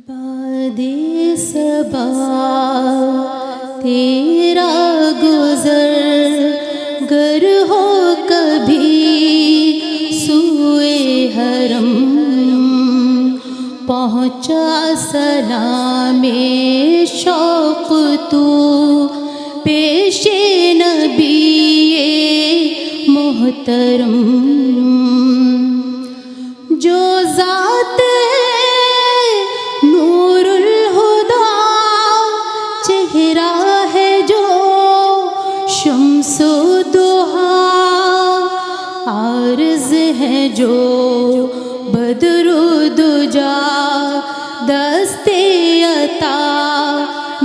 बादे सबा तेरा गुजर गर हो कभी सुए हरम पहुँचा सलामे शौक़ तू पेशे नबीए मोहतरम जो ज़ात है नूरुल हुदा चेहरा है जो शम्सो दुहा आर्ज़ है जो बदरु दुजा दस्ते अता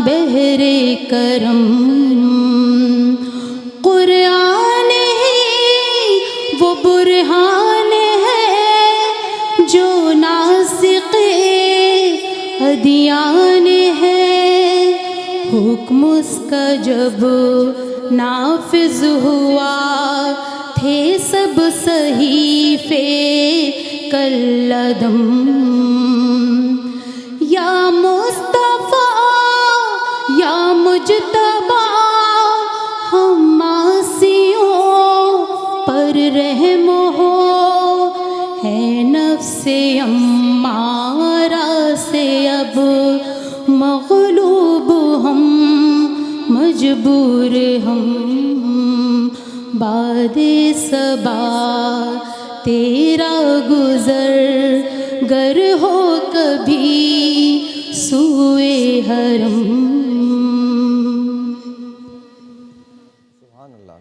बहरे करम कुरान ही वो बुरहान है जो नासिक़े अदियान है हुक्म उसका जब नाफिज हुआ थे सब सहीफ़े कल्लदम या मुस्तफ़ा या मुजतबा हम आसियों पर रहम हो है नफ्से अम्मारा से अब मग़लूब हम मजबूर हम बादे सबा तेरा गुजर गर हो कभी सुए हरम।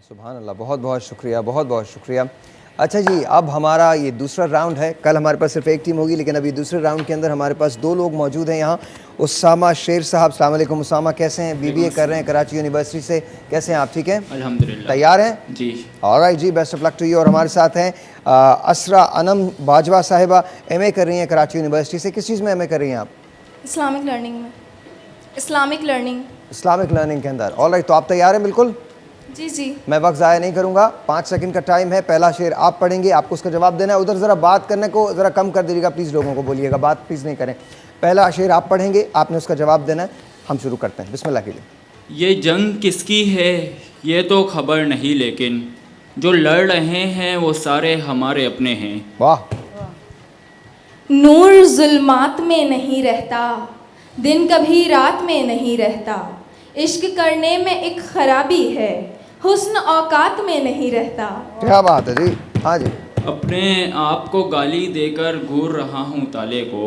सुभान अल्लाह, बहुत बहुत शुक्रिया, बहुत बहुत शुक्रिया। अच्छा जी, अब हमारा ये दूसरा राउंड है। कल हमारे पास सिर्फ एक टीम होगी, लेकिन अभी दूसरे राउंड के अंदर हमारे पास दो लोग मौजूद हैं यहाँ। उसामा शेर साहब, अस्सलाम वालेकुम। उसामा कैसे हैं? बीबीए कर रहे हैं कराची यूनिवर्सिटी से। कैसे हैं आप? ठीक हैं अल्हम्दुलिल्लाह। तैयार हैं जी? ऑलराइट जी, best of luck to you. और हमारे साथ हैं असरा अनम बाजवा साहिबा, एमए कर रही हैं कराची यूनिवर्सिटी से। किस चीज़ में एमए कर रही हैं आप? इस्लामिक लर्निंग में। इस्लामिक लर्निंग के अंदर। ऑलराइट, तो आप तैयार हैं? बिल्कुल जी जी। मैं वक्त ज़ाया नहीं करूँगा, 5 सेकंड का टाइम है। पहला शेर आप पढ़ेंगे, आपको उसका जवाब देना है। उधर ज़रा बात करने को ज़रा कम कर दीजिएगा प्लीज़, लोगों को बोलिएगा बात प्लीज़ नहीं करें। पहला शेर आप पढ़ेंगे, आपने उसका जवाब देना है। हम शुरू करते हैं, बिस्मिल्लाह कीजिए। ये जंग किसकी है ये तो खबर नहीं, लेकिन जो लड़ रहे हैं वो सारे हमारे अपने हैं। वाह। नूर जुल्मात में नहीं रहता, दिन कभी रात में नहीं रहता, इश्क करने में एक खराबी है, हुस्न औकात में नहीं रहता। क्या बात है जी, हाँ जी। अपने आप को गाली देकर घूर रहा हूँ ताले को,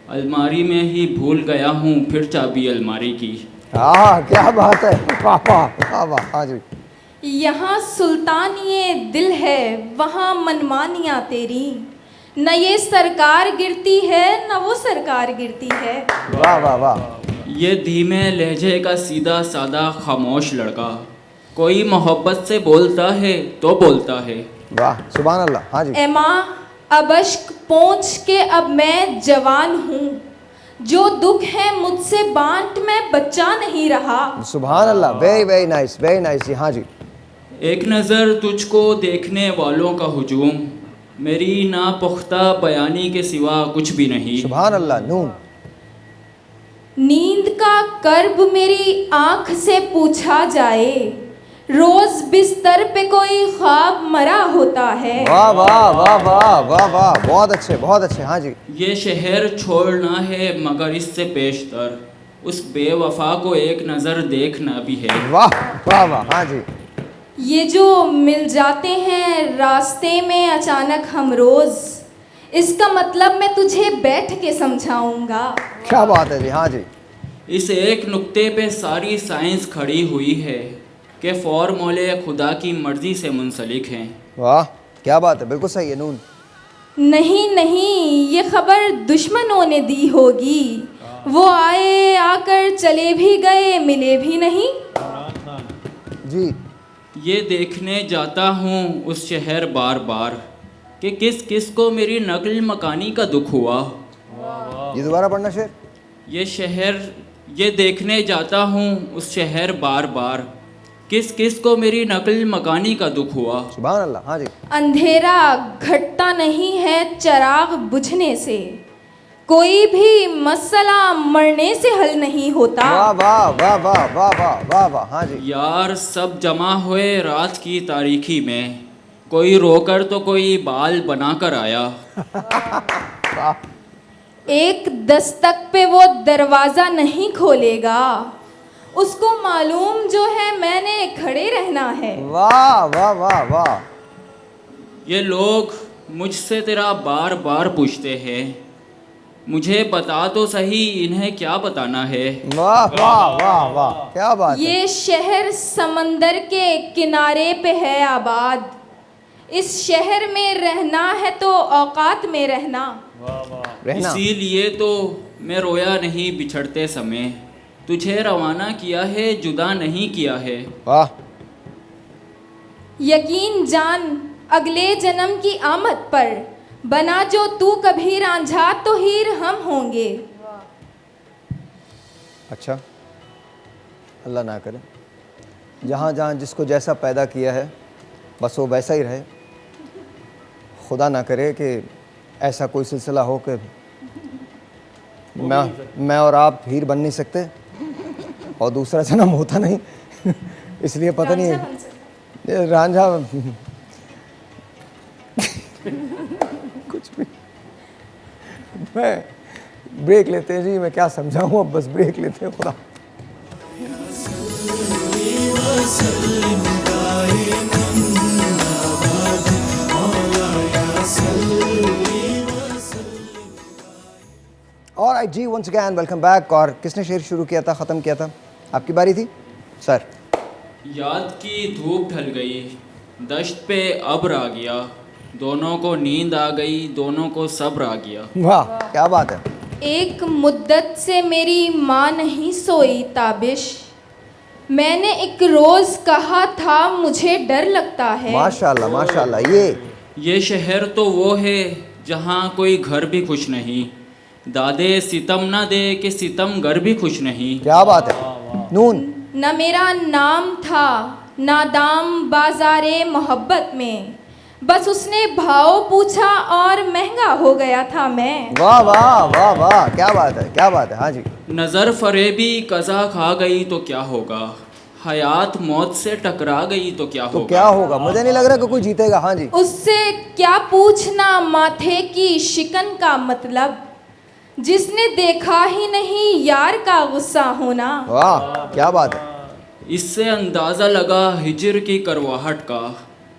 अलमारी में ही भूल गया हूँ फिर चाबी अलमारी की। हाँ, क्या बात है, वाह वाह वाह, हाँ जी। यहाँ सुल्तान ये दिल है, वहाँ मनमानियाँ तेरी, न ये सरकार गिरती है न वो सरकार गिरती है। वाह वाह वाह। ये धीमे लहजे का सीधा सादा खामोश लड़का, कोई मोहब्बत से बोलता है तो बोलता है। वाह, सुभान अल्लाह, हाँ जी। ए माँ अब अश्क पोंछ के अब मैं जवान हूँ, जो दुख है मुझसे बांट मैं बच्चा नहीं रहा। सुभान अल्लाह, very very nice, very nice जी, हाँ जी। एक नज़र तुझको देखने वालों का हुजूम, मेरी नापुख्ता बयानी के सिवा कुछ भी नहीं। सुभान अल्लाह। नून। नींद का कर्ब मेरी आँख से पूछा जाए, रोज बिस्तर पे कोई ख्वाब मरा होता है। वाह वाह वाह वाह वाह वाह, बहुत अच्छे, बहुत अच्छे, हाँ जी। ये शहर छोड़ना है मगर इससे पेशतर, उस बेवफा को एक नज़र देखना भी है। वाह वाह वाह, हाँ जी। ये जो मिल जाते हैं रास्ते में अचानक हम रोज, इसका मतलब मैं तुझे बैठ के समझाऊंगा। क्या बात है जी, हाँ जी। इस एक नुक्ते पे सारी साइंस खड़ी हुई है कि फॉर्मूले खुदा की मर्ज़ी से मुंसलिक हैं। वाह, क्या बात है, बिल्कुल सही है। नून। नहीं नहीं, ये खबर दुश्मनों ने दी होगी, वो आए आकर चले भी गए मिले भी नहीं। जी। ये देखने जाता हूँ उस शहर बार बार कि किस किस को मेरी नकल मकानी का दुख हुआ। ये दोबारा पढ़ना शेर। ये देखने जाता हूँ उस शहर बार बार किस किस को मेरी नकल मकानी का दुख हुआ। सुभान अल्लाह। हाँ जी। अंधेरा घटता नहीं है चिराग बुझने से, कोई भी मसला मरने से हल नहीं होता। वाह वाह वाह वाह वाह वाह वाह वाह। हाँ जी। यार सब जमा हुए रात की तारीखी में, कोई रोकर तो कोई बाल बनाकर आया। एक दस्तक पे वो दरवाज़ा नहीं खोलेगा, उसको मालूम जो है मैंने खड़े रहना है। वाह वाह वाह वाह। ये लोग मुझसे तेरा बार बार पूछते हैं, मुझे बता तो सही इन्हें क्या बताना है। वाह वाह वाह वाह, क्या बात है। ये शहर समंदर के किनारे पे है आबाद, इस शहर में रहना है तो औकात में रहना। रहना। इसीलिए तो मैं रोया नहीं बिछड़ते समय, तुझे रवाना किया है जुदा नहीं किया है। वाह। यकीन जान अगले जन्म की आमद पर, बना जो तू कभी रांझा तो हीर हम होंगे। अच्छा, अल्लाह ना करे जहाँ जहाँ जिसको जैसा पैदा किया है बस वो वैसा ही रहे। खुदा ना करे कि ऐसा कोई सिलसिला हो कि मैं और आप हीर बन नहीं सकते और दूसरा जन्म होता नहीं। इसलिए पता नहीं ये रांझा कुछ भी। मैं ब्रेक लेते हैं जी, मैं क्या समझाऊँ, अब बस ब्रेक लेते हैं। खुदा और आई जी वंस अगैन वेलकम बैक। और किसने शेर शुरू किया था, ख़त्म किया था? आपकी बारी थी सर। याद की धूप ढल गई, दश्त पे अब्र आ गया, दोनों को नींद आ गई, दोनों को सब्र आ गया। वाह क्या बात है। एक मुद्दत से मेरी माँ नहीं सोई ताबिश, मैंने एक रोज़ कहा था मुझे डर लगता है। माशाल्लाह माशाल्लाह। ये शहर तो वो है जहाँ कोई घर भी खुश नहीं, दादे सितम ना दे कि सितम घर भी खुश नहीं। क्या बात है। नून। न मेरा नाम था नादाम बाजारे मोहब्बत में, बस उसने भाव पूछा और महंगा हो गया था मैं। वाह वाह वाह वाह, क्या बात है क्या बात है। हाँ जी। नज़र फरेबी कज़ा खा गई तो क्या होगा, हयात मौत से टकरा गई तो क्या तो होगा। क्या होगा, मुझे नहीं लग रहा कि कोई जीतेगा। हाँ जी। उससे क्या पूछना माथे की शिकन का मतलब, जिसने देखा ही नहीं यार का गुस्सा होना। वाह क्या बात है। इससे अंदाज़ा लगा हिजर की करवाहट का,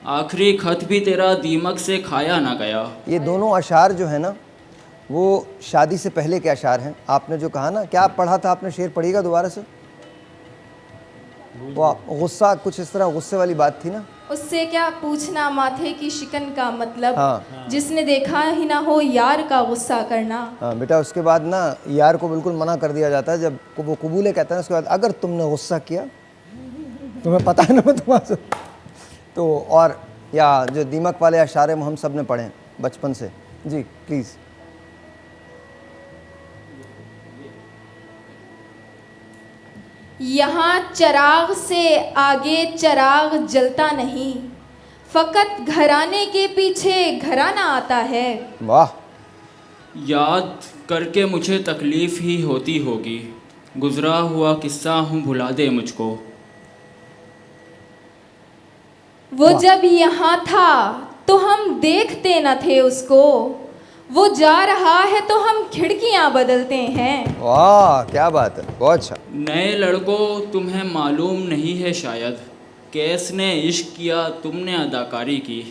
आखिरी खत भी तेरा दीमक से खाया ना गया। ये दोनों अशार जो है ना वो शादी से पहले के अशार हैं। आपने जो कहा ना, क्या पढ़ा था आपने, शेर पढ़िएगा दोबारा से। वो गुस्सा कुछ इस तरह, गुस्से वाली बात थी ना। उससे क्या पूछना माथे की शिकन का मतलब, हाँ। जिसने देखा ही ना हो यार का गुस्सा करना। हाँ बेटा, उसके बाद ना यार को बिल्कुल मना कर दिया जाता है जब वो कबूले कहता है। उसके बाद अगर तुमने गुस्सा किया, तुम्हें पता है ना मैं तुम्हारे तो, और या जो दीमक वाले अशारे हम सब ने पढ़े बचपन से। जी प्लीज़। यहाँ चराग से आगे चराग जलता नहीं, फकत घराने के पीछे घराना आता है। वाह। याद करके मुझे तकलीफ़ ही होती होगी, गुज़रा हुआ किस्सा हूँ भुला दे मुझको। वो जब यहाँ था तो हम देखते न थे उसको, वो जा रहा है तो हम खिड़कियाँ बदलते हैं। वाह क्या बात है, बहुत अच्छा। नए लड़कों तुम्हें मालूम नहीं है शायद, कैस ने इश्क किया तुमने अदाकारी की।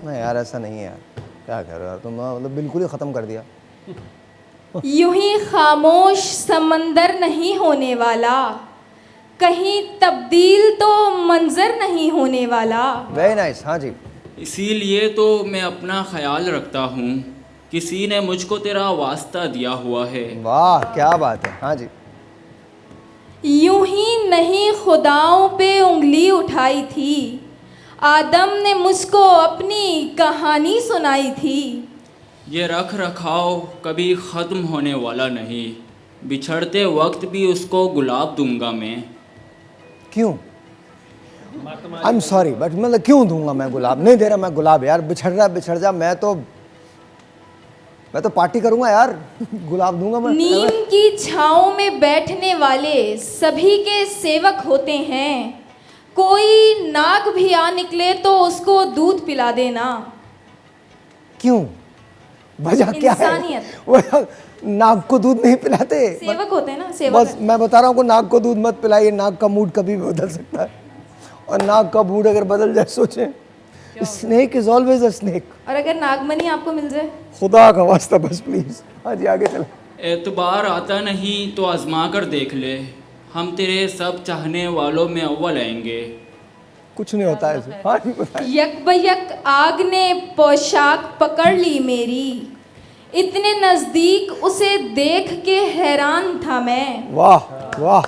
नहीं यार ऐसा नहीं है यार, क्या कह रहे हो यार तुम, मतलब बिल्कुल ही ख़त्म कर दिया। यूं ही खामोश समंदर नहीं होने वाला, कहीं तब्दील तो मंजर नहीं होने वाला। Very nice. हाँ जी। इसीलिए तो मैं अपना ख्याल रखता हूँ, किसी ने मुझको तेरा वास्ता दिया हुआ है। वाह क्या बात है। हाँ जी। यूं ही नहीं खुदाओं पे उंगली उठाई थी, आदम ने मुझको अपनी कहानी सुनाई थी। ये रख रखाव कभी ख़त्म होने वाला नहीं, बिछड़ते वक्त भी उसको गुलाब दूंगा मैं। क्यों? आई एम सॉरी बट मतलब क्यों दूंगा मैं गुलाब, नहीं दे रहा मैं गुलाब यार, बिछड़ जा, मैं तो पार्टी करूंगा यार गुलाब दूंगा मैं। नीम की छाँव में बैठने वाले सभी के सेवक होते हैं, कोई नाग भी आ निकले तो उसको दूध पिला देना। क्यों, वजह क्या है? इंसानियत। वो नाग को दूध नहीं पिलाते, सेवक होते हैं ना, सेवक बस मैं बता रहा हूँ को नाग को दूध मत पिलाइए, नाग का मूड कभी भी बदल सकता है, और नाग का मूड अगर बदल जाए सोचें, snake is always a snake. और अगर नागमणि आपको मिल जाए, खुदा का वास्ता बस प्लीज। हाँ जी आगे चले। एतबार आता नहीं तो आजमा कर देख ले, हम तेरे सब चाहने वालों में अव्वल आएंगे। कुछ नहीं होता है ऐसे। हाँ जी बताइए। यक बयक आग ने पोशाक पकड़ ली मेरी, इतने नजदीक उसे देख के हैरान था मैं। वाह वाह,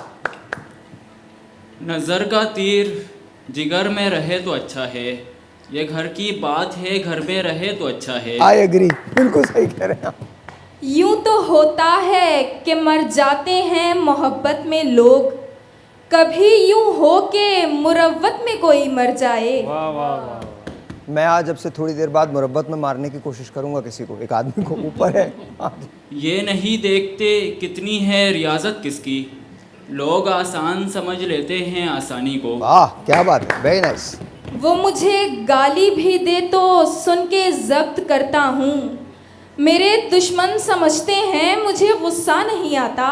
नज़र का तीर जिगर में रहे तो अच्छा है, ये घर की बात है, घर में रहे तो अच्छा है। आई एग्री, बिल्कुल सही कह रहे हैं आप। यूं तो होता है कि मर जाते हैं मोहब्बत में लोग, कभी यूं हो के मुरव्वत में कोई मर जाए। मैं आज अब से थोड़ी देर बाद मुरब्बत में मारने की कोशिश करूंगा किसी को, एक आदमी को ऊपर है। हाँ जी। ये नहीं देखते कितनी है रियाजत किसकी, लोग आसान समझ लेते हैं आसानी को। वाह क्या बात है, वेरी नाइस। वो मुझे गाली भी दे तो सुन के जब्त करता हूँ, मेरे दुश्मन समझते हैं मुझे गुस्सा नहीं आता।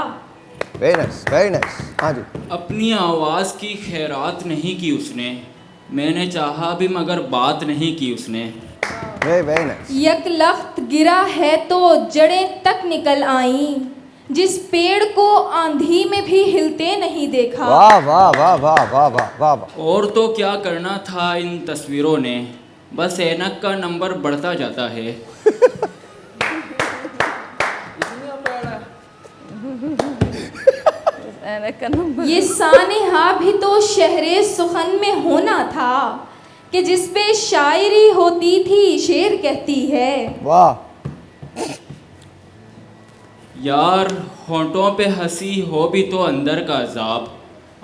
Very nice very nice. हाँ जी। अपनी आवाज़ की खैरात नहीं की उसने, मैंने चाहा भी मगर बात नहीं की उसने। Very very nice. यक लख्त गिरा है तो जड़ें तक निकल आईं, जिस पेड़ को आंधी में भी हिलते नहीं देखा। वाह वाह वाह वाह वाह वाह वाह वाह। और तो क्या करना था इन तस्वीरों ने, बस ऐनक का नंबर बढ़ता जाता है। ये सानेहा भी तो शहरे सुखन में होना था, कि जिस पे शायरी होती थी शेर कहती है। वाह। यार होंठों पे हंसी हो भी तो अंदर का अजाब,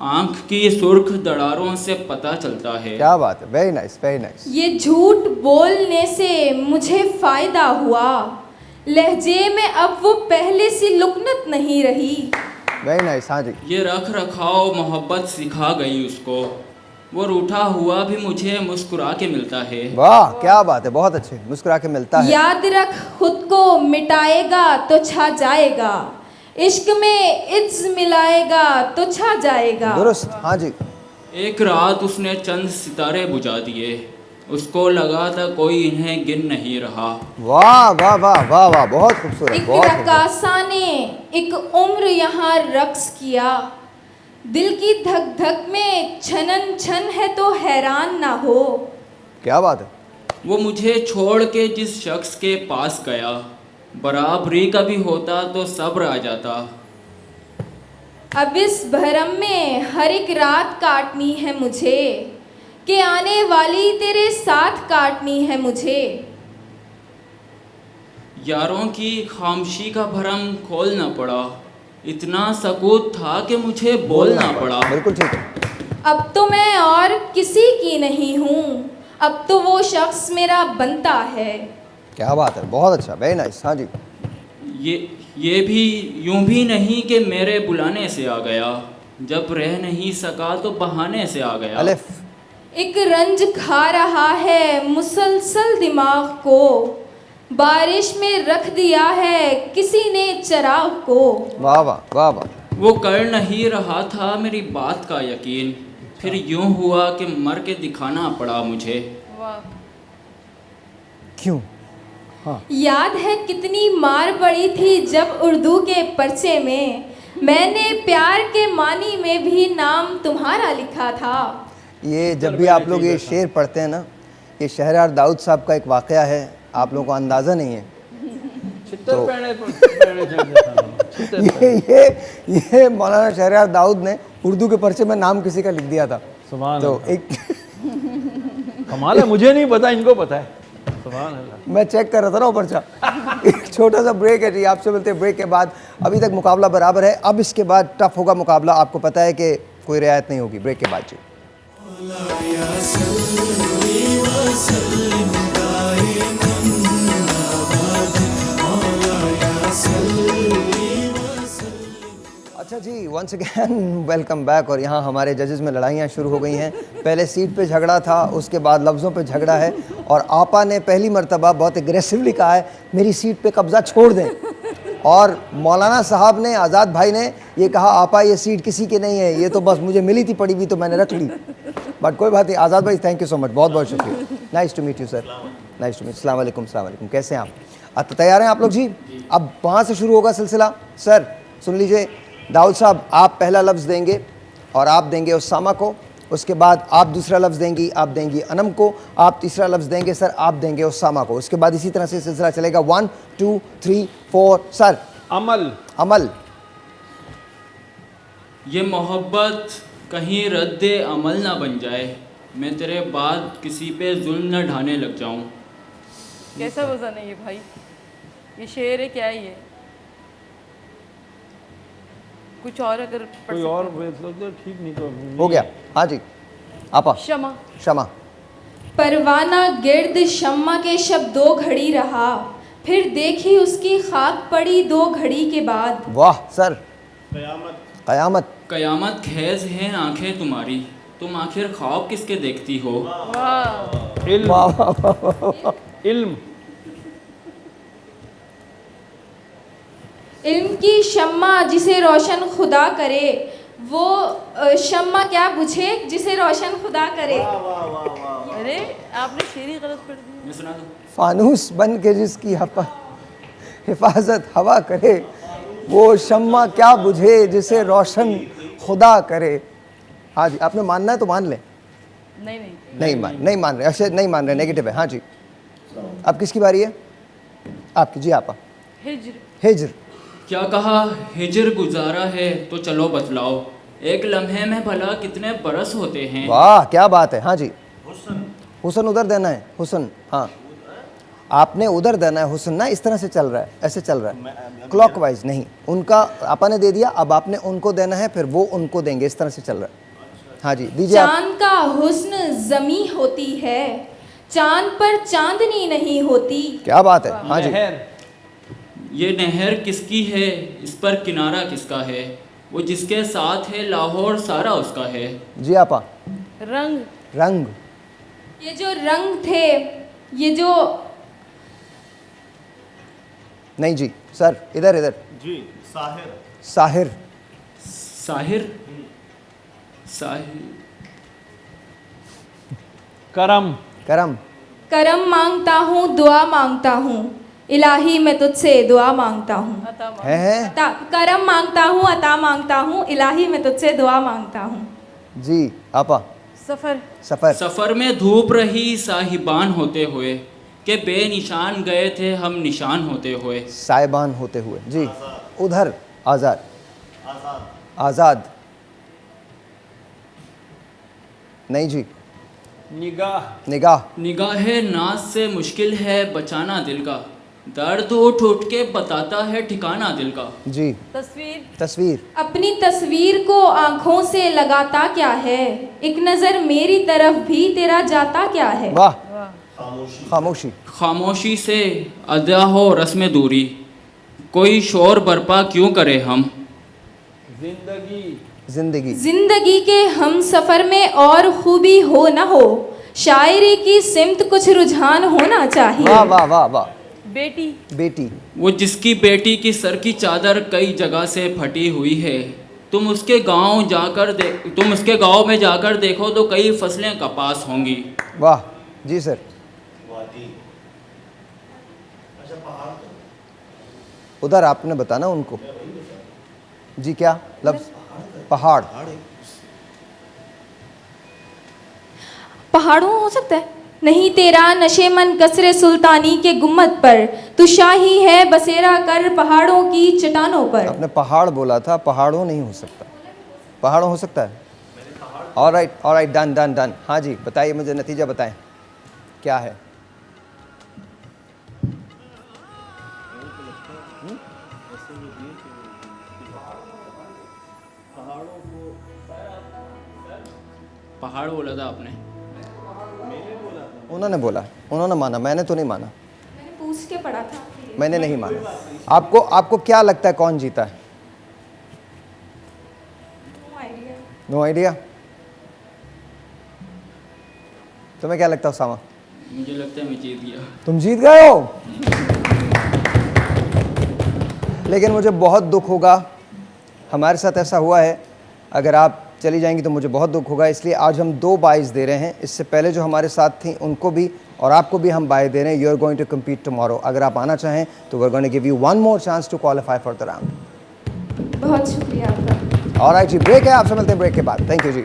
आंख की सुर्ख दरारों से पता चलता है। क्या बात है, वेरी नाइस वेरी नाइस। ये झूठ बोलने से मुझे फायदा हुआ, लहजे में अब वो पहले सी लुकनत नहीं रही। Very nice. हाँ जी। ये रख रखाव मोहब्बत सिखा गई उसको, वो रूठा हुआ भी मुझे मुस्कुरा के मिलता है। वाह क्या बात है, बहुत अच्छे, मुस्कुरा के मिलता है। याद रख खुद को मिटाएगा तो छा जाएगा, इश्क में इज्ज मिलाएगा तो छा जाएगा। दुरुस्त। हाँ जी। एक रात उसने चंद सितारे बुझा दिए, उसको लगा था कोई इन्हें गिन नहीं रहा। वाह वाह वाह वाह वाह, बहुत खूबसूरत एक बहुत खूबसूरत। रकासा ने एक उम्र यहाँ रक्स किया, दिल की धक धक में छनन छन है तो हैरान ना हो। क्या बात है। वो मुझे छोड़ के जिस शख्स के पास गया, बराबरी का भी होता तो सब्र आ जाता। अब इस भरम में हर एक रात काटनी है मुझे, कि आने वाली तेरे साथ काटनी है मुझे। यारों की खामोशी का भरम खोलना पड़ा, इतना सकूत था कि मुझे बोलना पड़ा। बिल्कुल ठीक है। अब तो मैं और किसी की नहीं हूँ, अब तो वो शख्स मेरा बनता है। क्या बात है, बहुत अच्छा, वेरी नाइस। हाँ जी। ये भी यूं भी नहीं कि मेरे बुलाने से आ गया, जब रह नहीं सका तो बहाने से आ गया। अलिफ। एक रंज खा रहा है मुसलसल दिमाग को, बारिश में रख दिया है किसी ने चिराग को। वाह वाह वाह वाह। वो कर नहीं रहा था मेरी बात का यकीन, फिर यूं हुआ कि मर के दिखाना पड़ा मुझे। क्यों। याद है कितनी मार पड़ी थी जब उर्दू के पर्चे में, मैंने प्यार के मानी में भी नाम तुम्हारा लिखा था। ये जब भी आप लोग ये शेर पढ़ते हैं ना, ये शहरयार दाऊद साहब का एक वाक़या है, आप लोगों को अंदाज़ा नहीं है। तो ये मौलाना शहरयार दाऊद ने उर्दू के पर्चे में नाम किसी का लिख दिया था। सुभान तो अल्लाह। एक कमाल है, मुझे नहीं पता, इनको पता है। सुभान अल्लाह। मैं चेक कर रहा था ना वो पर्चा। एक छोटा सा ब्रेक है जी, आपसे मिलते हैं ब्रेक के बाद। अभी तक मुकाबला बराबर है, अब इसके बाद टफ होगा मुकाबला, आपको पता है कि कोई रियायत नहीं होगी। ब्रेक के बाद जी। अच्छा जी, वंस अगेन वेलकम बैक। और यहाँ हमारे जजेस में लड़ाइयाँ शुरू हो गई हैं। पहले सीट पे झगड़ा था, उसके बाद लफ्ज़ों पे झगड़ा है, और आपा ने पहली मर्तबा बहुत एग्रेसिवली कहा है मेरी सीट पे कब्ज़ा छोड़ दें, और मौलाना साहब ने, आज़ाद भाई ने ये कहा आपा ये सीट किसी की नहीं है, ये तो बस मुझे मिली थी पड़ी हुई तो मैंने रख ली। बट कोई बात नहीं, आज़ाद भाई थैंक यू सो मच, बहुत बहुत शुक्रिया। Nice to meet you sir, nice to meet. अस्सलाम वालेकुम, अस्सलाम वालेकुम, कैसे हैं आप? तो तैयार हैं आप लोग जी? अब वहाँ से शुरू होगा सिलसिला। सर सुन लीजिए, दाऊद साहब आप पहला लफ्ज़ देंगे और आप देंगे उसामा को, उसके बाद आप दूसरा लफ्ज़ देंगी, आप देंगी अनम को, आप तीसरा लफ्ज़ देंगे सर, आप देंगे उसामा को। उसके बाद इसी तरह से सिलसिला चलेगा। 1 2 3 4 सर। अमल। अमल। ये मोहब्बत कहीं रद्द अमल ना बन जाए, मैं तेरे बाद किसी पे जुल्म न ढाने लग जाऊं। कैसा वजन है ये भाई? ये शेर है क्या है ये? कुछ और अगर पढ़ कोई सकते और हो। तो ठीक नहीं तो हो गया। हाँ जी आपा। क्षमा। क्षमा। परवाना गिर्द शम्मा के शब 2 घड़ी रहा, फिर देखी उसकी खाक पड़ी 2 घड़ी के बाद। वाह सर। कयामत। कयामत। कयामत खेज हैं आंखें तुम्हारी, तुम आखिर ख्वाब किसके देखती हो? वाह। इल्म। वाह वाह वाह वाह। इल्म। इल्म की शम्मा जिसे रोशन खुदा करे, वो शम्मा क्या बुझे जिसे रोशन खुदा करे। अरे आपने शेर ही गलत पढ़ दी। मैं सुना दूं? फानूस बन के जिसकी हिफाजत हवा करे, वो शम्मा क्या बुझे जिसे रोशन खुदा करे। हाँ जी, आपने मानना है तो मान लें। नहीं नहीं। नहीं मान रहे, अच्छा नहीं मान रहे, नेगेटिव है। हाँ जी, अब किसकी बारी है? आपकी जी आपा। हिज्र। हिज्र। क्या कहा? हिजर गुजारा है तो चलो बतलाओ, एक लम्हे में भला कितने बरस होते हैं? वाह क्या बात है। हाँ जी, हुसन उधर देना है, हुसन। हाँ आपने उधर देना है हुसन ना, इस तरह से चल रहा है, ऐसे चल रहा है, क्लॉकवाइज नहीं। उनका आपा ने दे दिया, अब आपने उनको देना है, फिर वो उनको देंगे, इस तरह से चल रहा है। हाँ जी दीजिए आप। चांद का हुस्न जमी होती है, चांद पर चांदनी नहीं होती। क्या बात है। हाँ जी। नहर। ये नहर किसकी है, इस पर किनारा किसका है, वो जिसके साथ है लाहौर सारा उसका है। जी आपा। रंग। रंग। ये जो रंग थे, ये जो नहीं जी सर, इधर इधर जी साहिर। साहिर। साहिर। साहिर। करम। करम। करम मांगता हूँ, दुआ मांगता हूँ, इलाही मैं तुझसे दुआ मांगता हूँ। अता मान। है करम मांगता हूँ, अता मांगता हूँ, इलाही मैं तुझसे दुआ मांगता हूँ। जी आपा। सफर। सफर। सफ़र में धूप रही साहिबान होते हुए, के बेनिशान गए थे हम निशान होते हुए। साइबान होते हुए। जी उधर आज़ाद। आज़ाद। नहीं जी। निगाह। निगाह। निगाहे नाज से मुश्किल है बचाना दिल का, दर्द उठ उठ के बताता है ठिकाना दिल का। जी। तस्वीर। तस्वीर। अपनी तस्वीर को आंखों से लगाता क्या है, एक नज़र मेरी तरफ भी तेरा जाता क्या है। वाह। वाह। खामोशी। खामोशी से अदा हो रस्म दूरी, कोई शोर बर्पा क्यों करे हम। जिंदगी। जिंदगी। जिंदगी के हम सफ़र में और खूबी हो न हो, शायरी की सिमत कुछ रुझान होना चाहिए। वाह वाह वाह वाह। बेटी। बेटी। वो जिसकी बेटी की सर की चादर कई जगह से फटी हुई है, तुम उसके गांव में जाकर देखो तो कई फसलें कपास होंगी। वाह जी सर। उधर आपने बताना उनको। जी क्या लफ्ज़? पहाड़। पहाड़ों हो सकता है। नहीं तेरा नशे मन कसरे सुल्तानी के गुम्मत पर, तू शाही है बसेरा कर पहाड़ों की चट्टानों पर। आपने पहाड़ बोला था, पहाड़ों नहीं हो सकता। पहाड़ों हो सकता है। All right done done done. हाँ जी बताइए, मुझे नतीजा बताएं क्या है। पहाड़ बोला था आपने। उन्होंने बोला, उन्होंने माना, मैंने तो नहीं माना, मैंने पूछ के पढ़ा था। मैंने नहीं माना। आपको क्या लगता है कौन जीता है? No idea. No idea. तुम्हें क्या लगता है उसामा? मुझे लगता है मैं जीत गया। तुम जीत गए हो, लेकिन मुझे बहुत दुख होगा, हमारे साथ ऐसा हुआ है। अगर आप चली जाएंगी तो मुझे बहुत दुख होगा, इसलिए आज हम 2 बाइज दे रहे हैं। इससे पहले जो हमारे साथ थी उनको भी और आपको भी हम बाय दे रहे हैं। You are going to compete tomorrow. अगर आप आना चाहें तो we are going to give you one more chance to qualify for the round. बहुत शुक्रिया आपका। ऑलराइट जी, ब्रेक है, आपसे मिलते हैं ब्रेक के बाद। Thank you ji.